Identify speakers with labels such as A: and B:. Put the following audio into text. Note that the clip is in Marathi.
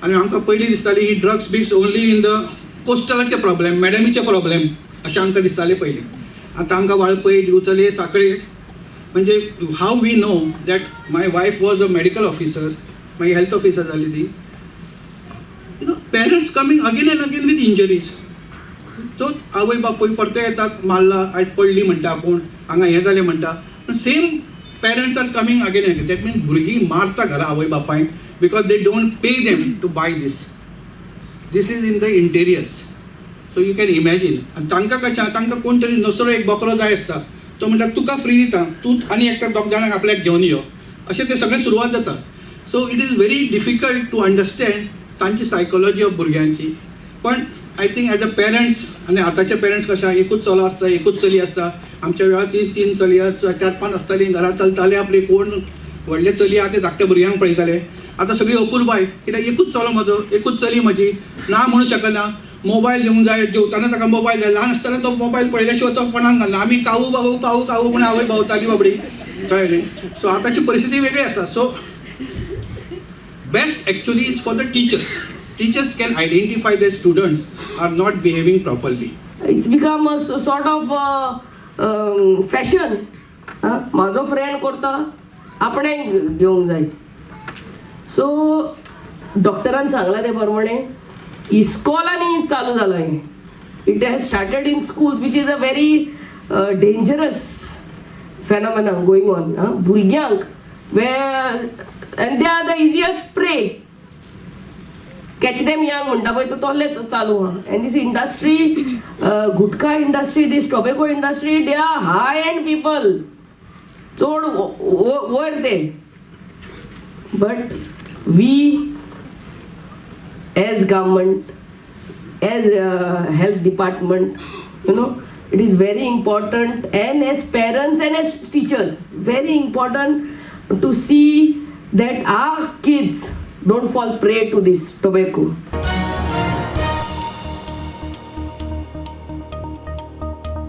A: आनी आमकां पयलीं दिसताली ही drugs bigs only in the कोस्टलाचे प्रॉब्लेम, मॅडमीचे प्रॉब्लेम अशें आमकां दिसतालें पयलीं. आतां आमकां वाळपय, दिवचले, सांकळे, म्हणजे how we know that my wife was a medical officer, मागीर हेल्थ ऑफिसर जाली ती. Parents coming again and again with injuries. तो आवय बापूय परते येतात, मारला, आयज पडली म्हणटा आपूण, हांगा हें जालें म्हणटा. Same parents are coming again and again. That means भुरगीं मारता घरा आवय बापायक because they don't pay them to buy this. This is in the interiors. So you can imagine. आनी तांकां कशें, तांकां कोण तरी नसरो एक बकरो जाय आसता, तो म्हणटा तुका फ्री दिता, तूं आनी एकट्या दोग जाणांक आपल्याक घेवन यो, अशें तें सगळें सुरवात जाता. So it is very difficult to understand तांची सायकोलॉजी ऑफ भुरग्यांची. पण I think as a parents, आनी आतांचे पेरंट्स कशें एकूच चलो आसता, एकूच चली आसता. आमच्या वेळार तीन चलयां 4-5 आसतालीं, घरा चलताले आपले, कोण व्हडले चली आहा ते धाकट्या भुरग्यांक पळयताले. आतां सगळी अपुरबाय, कित्याक एकूच चलो म्हजो, एकूच चली म्हजी, ना म्हणूं शकना. मोबायल घेवंक जाय, जेवताना ताका मोबायल जाय. ल्हान आसतना तो मोबायल पळयल्या शिवाय तो कोणाक घालना. आमी कावू बागू कावू कावू म्हण आवय भोंवताली बाबडी, कळ्ळें. सो आतांची परिस्थिती वेगळी आसा. So best actually is for the teachers. Teachers can identify their students are not behaving properly.
B: It's become a sort of fashion. माझो फ्रेंड करता, आपणे घेवंक जाय. सो डॉक्टरान सांगला ते प्रमाणे इस्कॉलांनी चालू जाला हें. It has started in schools which is a very dangerous phenomena going on. भुरग्यांक and they are the easiest prey. Catch them young म्हणटा पळय तोलेच चालू आहा. And this industry, gutkha industry, this tobacco industry, they are high and people, चड वयर ते. But we as government, as health department, you know, it is very important, and as parents and as teachers, very important to see that our kids don't fall prey to this tobacco.